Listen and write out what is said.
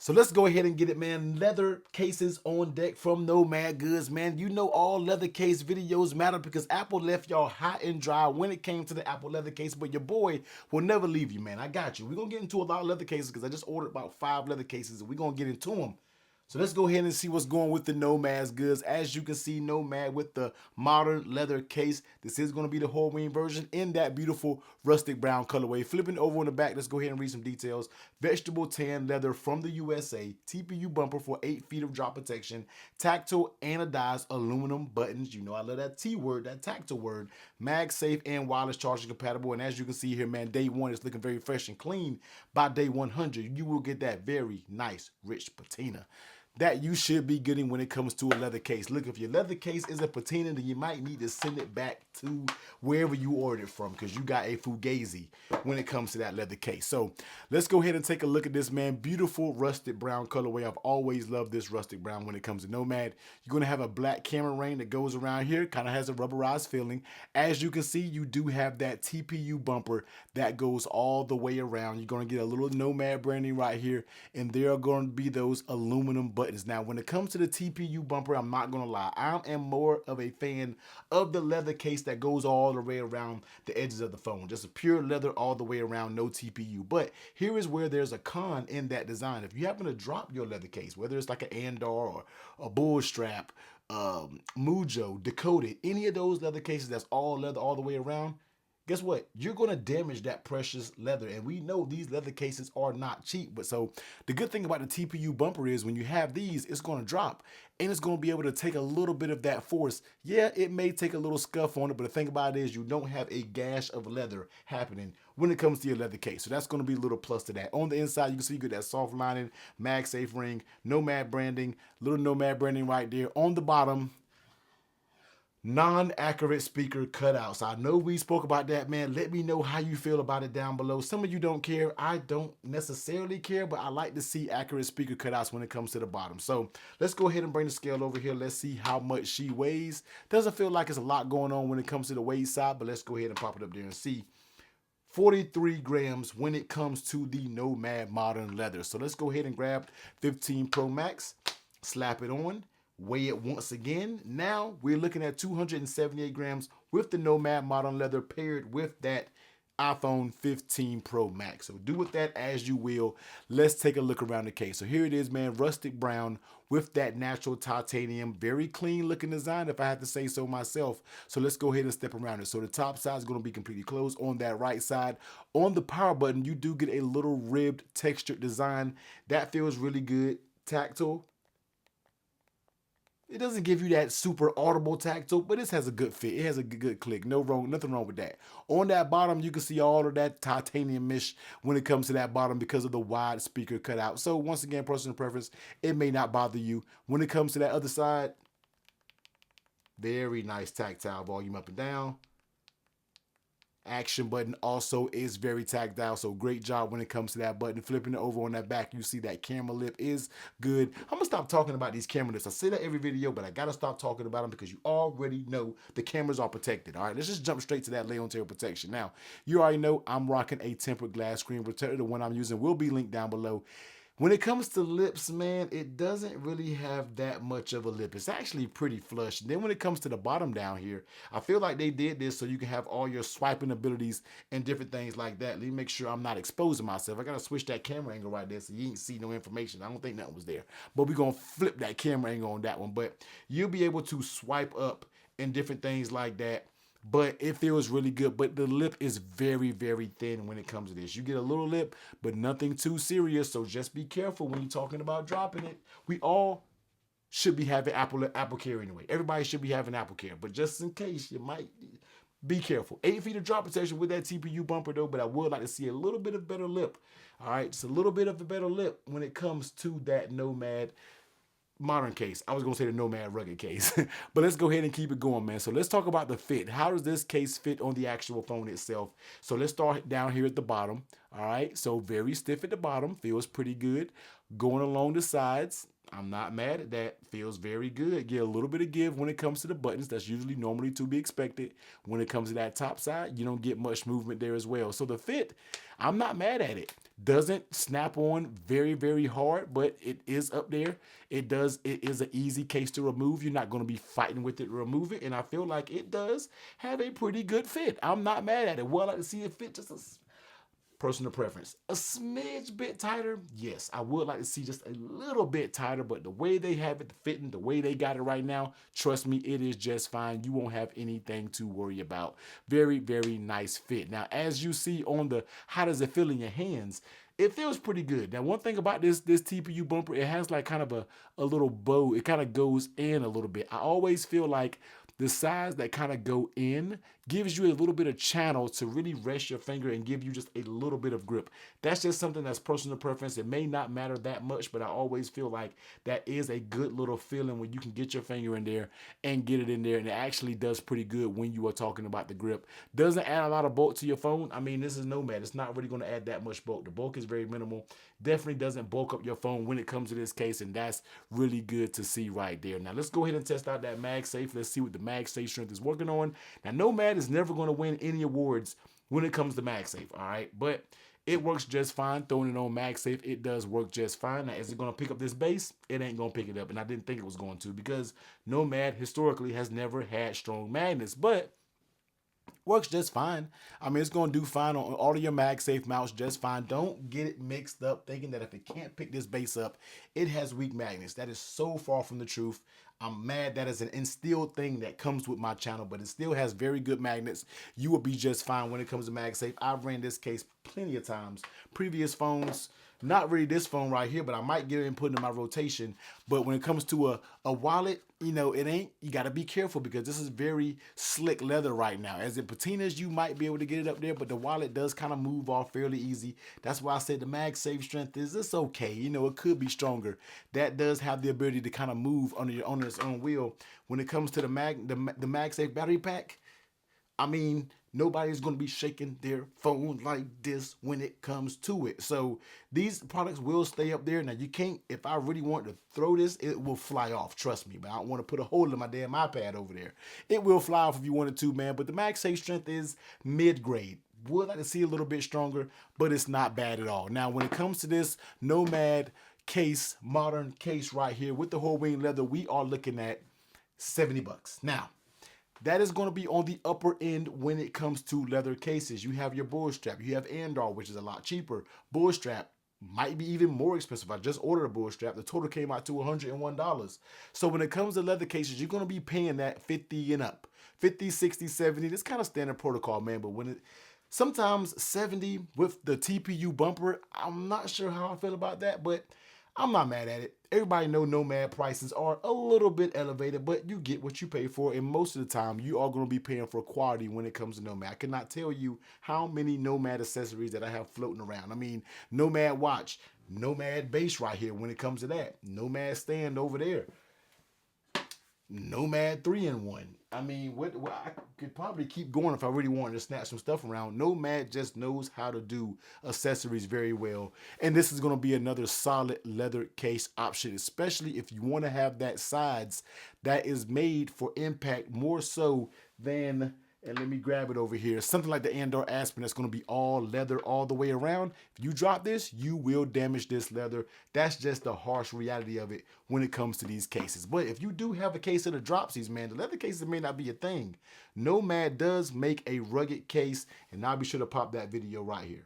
So let's go ahead and get it, man. Leather cases on deck from Nomad Goods, man. You know all leather case videos matter because Apple left y'all hot and dry when it came to the Apple leather case, but your boy will never leave you, man. I got you. We're going to get into a lot of leather cases because I just ordered about 5 leather cases and we're going to get into them. So let's go ahead and see what's going with the Nomad's goods. As you can see, Nomad with the modern leather case. This is going to be the Horween version in that beautiful rustic brown colorway. Flipping over on the back, let's go ahead and read some details. Vegetable tan leather from the USA. TPU bumper for 8 feet of drop protection. Tactile anodized aluminum buttons. You know I love that T word, that tactile word. MagSafe and wireless charging compatible. And as you can see here, man, day one is looking very fresh and clean. By day 100, you will get that very nice, rich patina that you should be getting when it comes to a leather case. Look, if your leather case is a patina, then you might need to send it back to wherever you ordered it from because you got a fugazi when it comes to that leather case. So let's go ahead and take a look at this, man. Beautiful rusted brown colorway. I've always loved this rustic brown when it comes to Nomad. You're going to have a black camera ring that goes around here, kind of has a rubberized feeling. As you can see, you do have that TPU bumper that goes all the way around. You're going to get a little Nomad branding right here, and there are going to be those aluminum buttons. Now, when it comes to the TPU bumper, I'm not going to lie. I am more of a fan of the leather case that goes all the way around the edges of the phone. Just a pure leather all the way around, no TPU. But here is where there's a con in that design. If you happen to drop your leather case, whether it's like an Andor or a bull strap, Mujo, Decoded, any of those leather cases that's all leather all the way around, guess what? You're going to damage that precious leather. And we know these leather cases are not cheap. But so the good thing about the TPU bumper is when you have these, it's going to drop and it's going to be able to take a little bit of that force. Yeah, it may take a little scuff on it, but the thing about it is you don't have a gash of leather happening when it comes to your leather case. So that's going to be a little plus to that. On the inside, you can see you get that soft lining, MagSafe ring, Nomad branding, little Nomad branding right there. On the bottom, non-accurate speaker cutouts. I know we spoke about that, man. Let me know how you feel about it down below. Some of you don't care. I don't necessarily care, but I like to see accurate speaker cutouts when it comes to the bottom. So let's go ahead and bring the scale over here. Let's see how much she weighs. Doesn't feel like it's a lot going on when it comes to the weight side, but let's go ahead and pop it up there and see. 43 grams when it comes to the Nomad Modern Leather. So let's go ahead and grab 15 Pro Max, slap it on, weigh it once again. Now we're looking at 278 grams with the Nomad Modern Leather paired with that iPhone 15 Pro Max. So do with that as you will. Let's take a look around the case. So here it is, man, rustic brown with that natural titanium. Very clean looking design, if I had to say so myself. So let's go ahead and step around it. So the top side is going to be completely closed. On that right side, on the power button, you do get a little ribbed textured design. That feels really good. Tactile. It doesn't give you that super audible tactile, but this has a good fit. It has a good click. Nothing wrong with that. On that bottom, you can see all of that titanium mesh when it comes to that bottom because of the wide speaker cutout. So once again, personal preference, it may not bother you. When it comes to that other side, very nice tactile volume up and down. Action button also is very tactile, so great job when it comes to that button. Flipping it over on that back, you see that camera lip is good. I'm gonna stop talking about these camera lips. I say that every video, but I gotta stop talking about them because you already know the cameras are protected. All right, let's just jump straight to that lay on tail protection. Now, you already know I'm rocking a tempered glass screen protector. The one I'm using will be linked down below. When it comes to lips, man, it doesn't really have that much of a lip. It's actually pretty flush. And then when it comes to the bottom down here, I feel like they did this so you can have all your swiping abilities and different things like that. Let me make sure I'm not exposing myself. I got to switch that camera angle right there so you ain't see no information. I don't think nothing was there. But we're going to flip that camera angle on that one. But you'll be able to swipe up and different things like that, but it feels really good. But the lip is very, very thin when it comes to this. You get a little lip, but nothing too serious. So just be careful when you're talking about dropping it. We all should be having Apple Care anyway. Everybody should be having Apple Care, but just in case, you might be careful. 8 feet of drop protection with that TPU bumper though, but I would like to see a little bit of better lip. All right, just a little bit of a better lip when it comes to that Nomad modern case. I was going to say the Nomad rugged case, but let's go ahead and keep it going, man. So let's talk about the fit. How does this case fit on the actual phone itself? So let's start down here at the bottom. All right. So very stiff at the bottom, feels pretty good. Going along the sides, I'm not mad at that. Feels very good. Get a little bit of give when it comes to the buttons. That's usually normally to be expected. When it comes to that top side, you don't get much movement there as well. So the fit, I'm not mad at it. Doesn't snap on very, very hard, but it is up there. It is an easy case to remove. You're not going to be fighting with it to remove it. And I feel like it does have a pretty good fit. I'm not mad at it. Well, I like to see it fit just a personal preference. A smidge bit tighter, yes. I would like to see just a little bit tighter, but the way they have it fitting, the way they got it right now, trust me, it is just fine. You won't have anything to worry about. Very, very nice fit. Now, as you see on the how does it feel in your hands, it feels pretty good. Now, one thing about this TPU bumper, it has like kind of a little bow. It kind of goes in a little bit. I always feel like the sides that kind of go in gives you a little bit of channel to really rest your finger and give you just a little bit of grip. That's just something that's personal preference. It may not matter that much, but I always feel like that is a good little feeling when you can get your finger in there and get it in there. And it actually does pretty good when you are talking about the grip. Doesn't add a lot of bulk to your phone. I mean, this is Nomad. It's not really going to add that much bulk. The bulk is very minimal. Definitely doesn't bulk up your phone when it comes to this case, and that's really good to see right there. Now, let's go ahead and test out that MagSafe. Let's see what the MagSafe strength is working on. Now, Nomad is never going to win any awards when it comes to MagSafe, all right? But it works just fine. Throwing it on MagSafe, it does work just fine. Now, is it going to pick up this bass? It ain't going to pick it up, and I didn't think it was going to because Nomad historically has never had strong magnets, but works just fine. I mean, it's going to do fine on all of your MagSafe mounts just fine. Don't get it mixed up thinking that if it can't pick this base up, it has weak magnets. That is so far from the truth. I'm mad that is an instilled thing that comes with my channel, but it still has very good magnets. You will be just fine when it comes to MagSafe. I've ran this case plenty of times. Previous phones, not really this phone right here, but I might get it and put it in my rotation. But when it comes to a wallet, you know, it ain't, you got to be careful because this is very slick leather right now. As in patinas, you might be able to get it up there, but the wallet does kind of move off fairly easy. That's why I said the MagSafe strength is, it's okay. You know, it could be stronger. That does have the ability to kind of move on its own wheel. When it comes to the MagSafe battery pack, I mean, nobody's going to be shaking their phone like this when it comes to it. So these products will stay up there. Now, you can't, if I really want to throw this, it will fly off. Trust me, but I don't want to put a hole in my damn iPad over there. It will fly off if you wanted to, man. But the MagSafe strength is mid-grade. Would like to see a little bit stronger, but it's not bad at all. Now, when it comes to this Nomad case, modern case right here with the Horween leather, we are looking at 70 bucks. Now, that is going to be on the upper end when it comes to leather cases. You have your bull strap. You have Andor, which is a lot cheaper. Bull strap might be even more expensive. I just ordered a bull strap. The total came out to $101. So when it comes to leather cases, you're going to be paying that 50 and up. 50, 60, 70. That's kind of standard protocol, man. But when it sometimes 70 with the TPU bumper, I'm not sure how I feel about that, but I'm not mad at it. Everybody know Nomad prices are a little bit elevated, but you get what you pay for, and most of the time, you are going to be paying for quality when it comes to Nomad. I cannot tell you how many Nomad accessories that I have floating around. I mean, Nomad watch, Nomad base right here when it comes to that. Nomad stand over there. Nomad 3-in-1. I mean, what I could probably keep going if I really wanted to snatch some stuff around. Nomad just knows how to do accessories very well. And this is going to be another solid leather case option, especially if you want to have that sides that is made for impact more so than, and let me grab it over here, something like the Andor Aspen that's going to be all leather all the way around. If you drop this, you will damage this leather. That's just the harsh reality of it when it comes to these cases. But if you do have a case of the dropsies, man, the leather cases may not be a thing. Nomad does make a rugged case, and I'll be sure to pop that video right here.